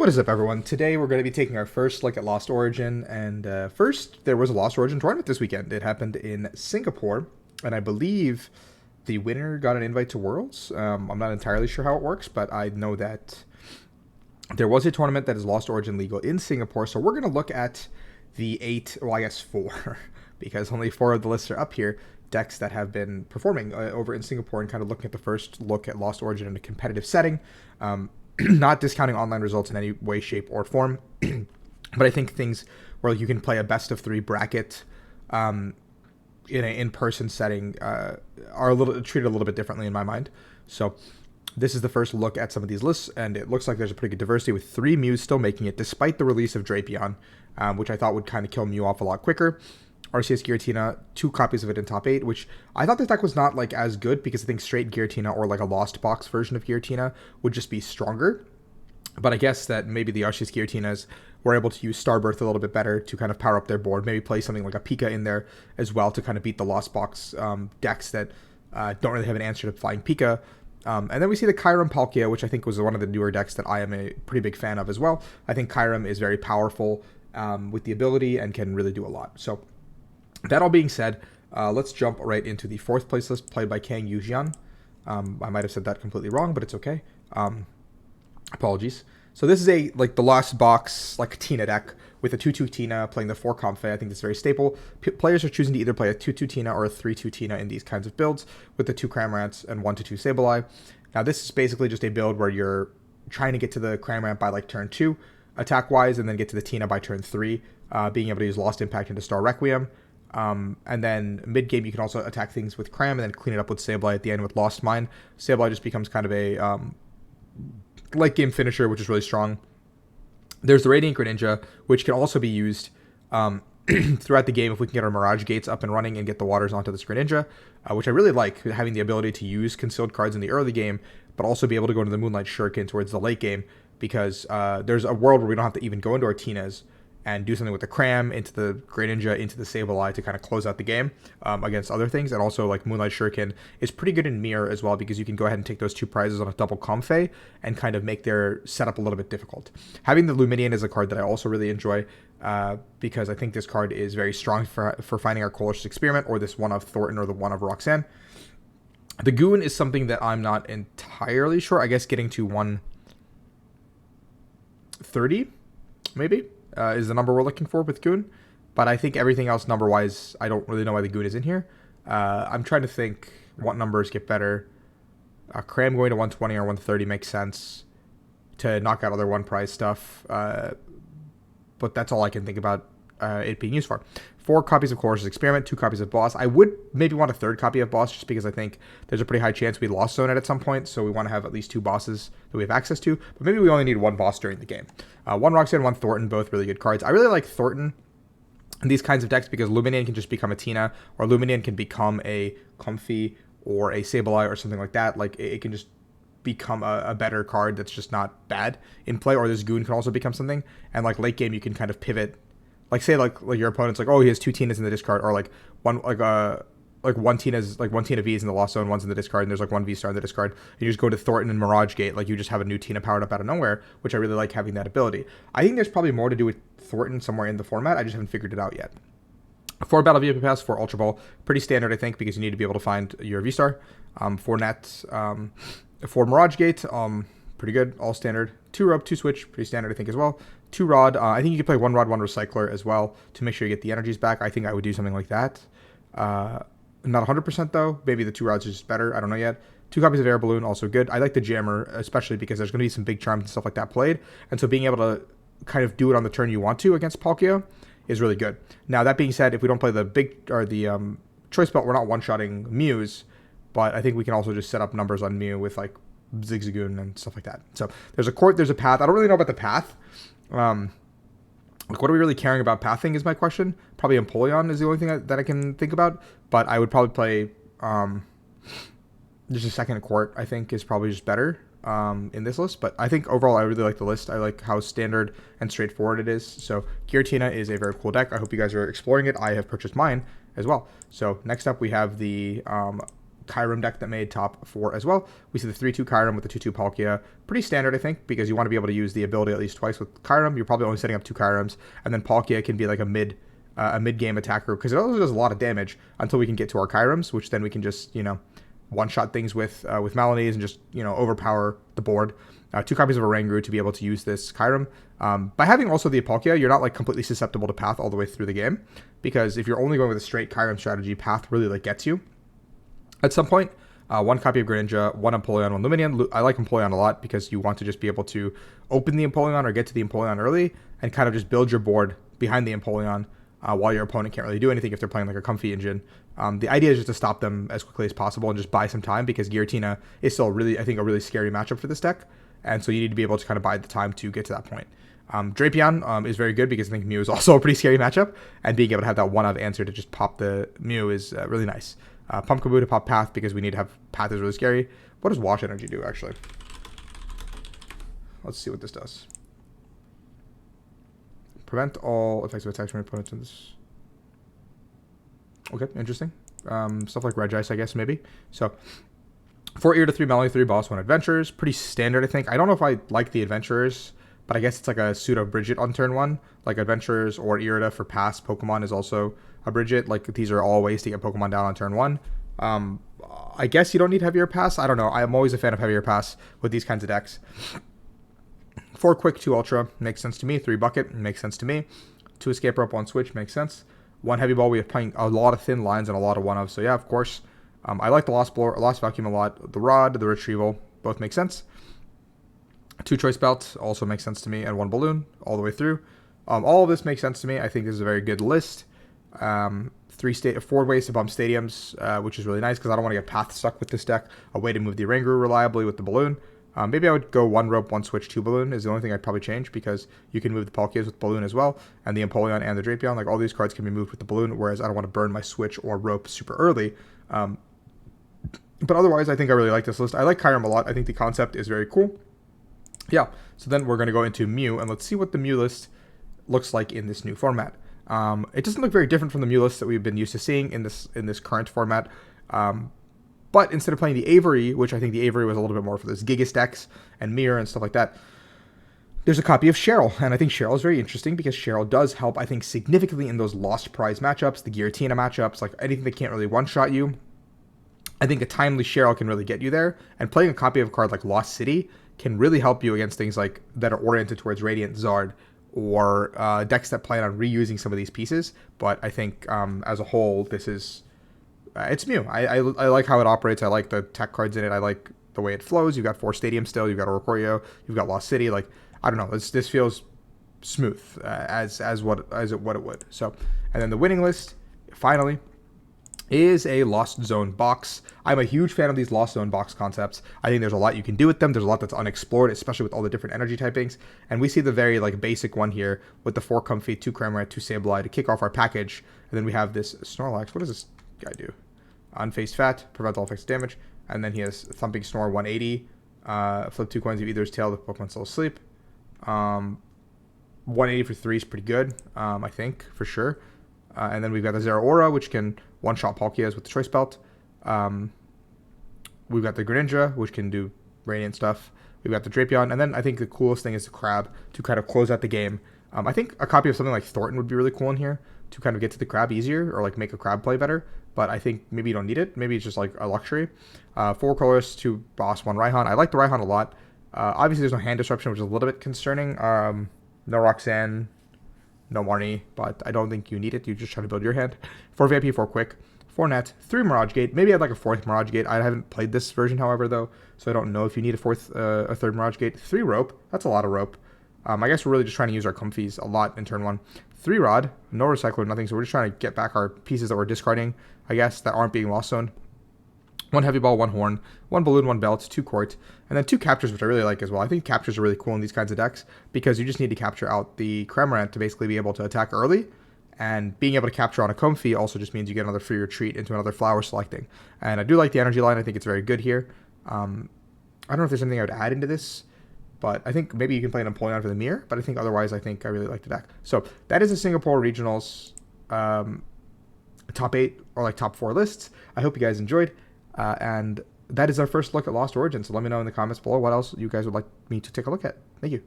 What is up, everyone? Today we're going to be taking our first look at Lost Origin, and first, there was a Lost Origin tournament this weekend. It happened in Singapore, and I believe the winner got an invite to Worlds. I'm not entirely sure how it works, but I know that there was a tournament that is Lost Origin legal in Singapore, so we're going to look at the four, because only four of the lists are up here, decks that have been performing over in Singapore, and kind of looking at the first look at Lost Origin in a competitive setting. Not discounting online results in any way, shape, or form, but I think things where you can play a best of three bracket in an in-person setting are treated a little bit differently in my mind. So this is the first look at some of these lists, and it looks like there's a pretty good diversity with 3 Mews still making it, despite the release of Drapion, which I thought would kind of kill Mew off a lot quicker. RCS Giratina, 2 copies of it in top 8, which I thought this deck was not like as good because I think straight Giratina or like a Lost Box version of Giratina would just be stronger. But I guess that maybe the RCS Giratinas were able to use Starbirth a little bit better to kind of power up their board. Maybe play something like a Pika in there as well to kind of beat the Lost Box decks that don't really have an answer to flying Pika. And then we see the Kyurem Palkia, which I think was one of the newer decks that I am a pretty big fan of as well. I think Kyurem is very powerful with the ability and can really do a lot. So that all being said, let's jump right into the 4th place list played by Kang Yujian. I might have said that completely wrong, but it's okay. Apologies. So this is the Lost Box Tina deck with a 2/2 Tina playing the 4 Comfey. I think that's very staple. Players are choosing to either play a 2/2 Tina or a 3/2 Tina in these kinds of builds with the 2 Cramorants and 1/2 Sableye. Now this is basically just a build where you're trying to get to the Cramorant by turn 2 attack wise, and then get to the Tina by turn 3, being able to use Lost Impact into Star Requiem. And then mid-game, you can also attack things with Cram and then clean it up with Sableye at the end with Lost Mine. Sableye just becomes kind of a late-game finisher, which is really strong. There's the Radiant Greninja, which can also be used throughout the game if we can get our Mirage Gates up and running and get the waters onto this Greninja, which I really like, having the ability to use concealed cards in the early game, but also be able to go into the Moonlight Shuriken towards the late game, because there's a world where we don't have to even go into our Tinas and do something with the Cram into the Greninja into the Sableye to kind of close out the game against other things. And also Moonlight Shuriken is pretty good in Mirror as well, because you can go ahead and take those 2 prizes on a double Comfey and kind of make their setup a little bit difficult. Having the Luminion is a card that I also really enjoy because I think this card is very strong for finding our Colossus Experiment or this one of Thornton or the one of Roxanne. The Goon is something that I'm not entirely sure. I guess getting to 130 maybe is the number we're looking for with Goon. But I think everything else number-wise, I don't really know why the Goon is in here. I'm trying to think what numbers get better. Cram going to 120 or 130 makes sense to knock out other 1 prize stuff. But that's all I can think about it being used for. 4 copies of Colossus Experiment, 2 copies of Boss. I would maybe want a 3rd copy of Boss, just because I think there's a pretty high chance we lost zone it at some point, so we want to have at least 2 bosses that we have access to. But maybe we only need 1 boss during the game. 1 Roxanne, 1 Thornton, both really good cards. I really like Thornton in these kinds of decks because Luminion can just become a Tina, or Luminion can become a Comfey or a Sableye or something like that. It can just become a better card that's just not bad in play, or this Goon can also become something. And late game, you can kind of pivot. Say your opponent's oh, he has 2 Tinas in the discard, or one Tina V is in the lost zone, one's in the discard, and there's 1 V star in the discard. And you just go to Thornton and Mirage Gate, you just have a new Tina powered up out of nowhere, which I really like having that ability. I think there's probably more to do with Thornton somewhere in the format. I just haven't figured it out yet. 4 Battle VIP Pass, 4 Ultra Ball, pretty standard I think, because you need to be able to find your V star. 4 Net, 4 Mirage Gate, pretty good, all standard. 2 Rope, 2 Switch, pretty standard I think as well. 2 Rod, I think you could play 1 Rod, 1 Recycler as well to make sure you get the energies back. I think I would do something like that. Not 100% though. Maybe the 2 Rods is just better. I don't know yet. 2 copies of Air Balloon, also good. I like the Jammer, especially because there's going to be some big charms and stuff like that played. And so being able to kind of do it on the turn you want to against Palkia is really good. Now, that being said, if we don't play the Choice Belt, we're not one-shotting Mews. But I think we can also just set up numbers on Mew with Zigzagoon and stuff like that. So there's a court, there's a path. I don't really know about the path. What are we really caring about pathing is my question. Probably Empoleon is the only thing that I can think about. But I would probably play just a second court, I think, is probably just better in this list. But I think overall I really like the list. I like how standard and straightforward it is. So Giratina is a very cool deck. I hope you guys are exploring it. I have purchased mine as well. So next up we have the Kyurem deck that made top 4 as well. We see the 3-2 Kyurem with the 2-2 Palkia. Pretty standard, I think, because you want to be able to use the ability at least twice with Kyurem. You're probably only setting up 2 Kyurems, and then Palkia can be like a mid-game attacker, because it also does a lot of damage until we can get to our Kyurems, which then we can just, one-shot things with Melanies and just, overpower the board. 2 copies of Oranguru to be able to use this Kyurem. By having also the Palkia, you're not like completely susceptible to Path all the way through the game, because if you're only going with a straight Kyurem strategy, Path really like gets you at some point. 1 copy of Greninja, 1 Empoleon, 1 Lumineon. I like Empoleon a lot because you want to just be able to open the Empoleon or get to the Empoleon early and kind of just build your board behind the Empoleon while your opponent can't really do anything if they're playing like a comfy engine. The idea is just to stop them as quickly as possible and just buy some time, because Giratina is still really, I think, a really scary matchup for this deck. And so you need to be able to kind of buy the time to get to that point. Drapion is very good because I think Mew is also a pretty scary matchup, and being able to have that 1-of answer to just pop the Mew is really nice. Pumpkaboo to pop Path because we need to have Path is really scary. What does Wash Energy do, actually? Let's see what this does. Prevent all effective attacks from opponents in this. Okay, interesting. Stuff like Regice, I guess, maybe. So, 4 Ear to 3 Melody, 3 Boss, 1 Adventures. Pretty standard, I think. I don't know if I like the Adventurers, but I guess it's like a pseudo Bridget on turn 1. Like Adventures or Irida for past Pokemon is also a Bridget. Like, these are all ways to get Pokemon down on turn 1. I guess you don't need Heavier Pass. I don't know. I'm always a fan of Heavier Pass with these kinds of decks. 4 Quick, 2 Ultra makes sense to me. 3 Bucket makes sense to me. 2 Escape Rope, 1 Switch makes sense. 1 Heavy Ball. We have playing a lot of thin lines and a lot of 1-of. So yeah, of course. I like the Lost Vacuum a lot. The Rod, the Retrieval, both make sense. 2 Choice Belt also makes sense to me, and 1 Balloon all the way through. All of this makes sense to me. I think this is a very good list. 4 ways to bump stadiums, which is really nice because I don't want to get Path stuck with this deck. A way to move the Oranguru reliably with the Balloon. Maybe I would go 1 Rope, 1 Switch, 2 Balloon is the only thing I'd probably change, because you can move the Palkias with Balloon as well, and the Empoleon and the Drapion. Like, all these cards can be moved with the Balloon, whereas I don't want to burn my Switch or Rope super early. But otherwise, I think I really like this list. I like Kyurem a lot. I think the concept is very cool. Yeah, so then we're going to go into Mew, and let's see what the Mew list looks like in this new format. It doesn't look very different from the Mew list that we've been used to seeing in this current format. But instead of playing the Avery, which I think the Avery was a little bit more for those Gigas decks and Mirror and stuff like that, there's a copy of Cheryl, and I think Cheryl is very interesting because Cheryl does help, I think, significantly in those Lost Prize matchups, the Giratina matchups, like anything that can't really one-shot you. I think a timely Cheryl can really get you there, and playing a copy of a card like Lost City can really help you against things like that are oriented towards Radiant Zard, or decks that plan on reusing some of these pieces. But I think as a whole, this is it's Mew. I like how it operates. I like the tech cards in it. I like the way it flows. You've got 4 stadiums still. You've got Oricorio. You've got Lost City. Like, I don't know. This feels smooth as what it would. So, and then the winning list finally is a Lost Zone box. I'm a huge fan of these Lost Zone box concepts. I think there's a lot you can do with them. There's a lot that's unexplored, especially with all the different energy typings. And we see the very like basic one here with the 4 Comfey, 2 Cramorant, 2 Sableye to kick off our package. And then we have this Snorlax. What does this guy do? Unfaced Fat, prevent all effects damage. And then he has Thumping Snore 180. Flip 2 coins of either's tail, the Pokemon's still asleep. 180 for 3 is pretty good, I think, for sure. And then we've got the Zeraora, which can one-shot Palkias with the Choice Belt. We've got the Greninja, which can do Radiant stuff. We've got the Drapion. And then I think the coolest thing is the Crab to kind of close out the game. I think a copy of something like Thornton would be really cool in here to kind of get to the Crab easier, or like make a Crab play better. But I think maybe you don't need it. Maybe it's just like a luxury. 4 colors, 2 Boss, 1 Raihan. I like the Raihan a lot. Obviously, there's no hand disruption, which is a little bit concerning. No Roxanne, no Marnie, but I don't think you need it. You just try to build your hand. 4 VIP, 4 Quick, 4 Net, 3 Mirage Gate. Maybe I'd like a 4th Mirage Gate. I haven't played this version, however, though, so I don't know if you need a 3rd Mirage Gate. 3 Rope. That's a lot of Rope. I guess we're really just trying to use our Comfies a lot in turn 1. 3 Rod, no Recycler, nothing, so we're just trying to get back our pieces that we're discarding, I guess, that aren't being Lost Zoned. 1 Heavy Ball, 1 Horn, 1 Balloon, 1 Belt, 2 Court, and then 2 Captures, which I really like as well. I think Captures are really cool in these kinds of decks because you just need to capture out the Cramorant to basically be able to attack early, and being able to capture on a Comfey also just means you get another free retreat into another flower selecting. And I do like the energy line. I think it's very good here. I don't know if there's anything I would add into this, but I think maybe you can play an Empoleon for the mirror, but I think otherwise I think I really like the deck. So that is the Singapore Regionals top 8 or like top 4 lists. I hope you guys enjoyed. And that is our first look at Lost Origin. So let me know in the comments below what else you guys would like me to take a look at. Thank you.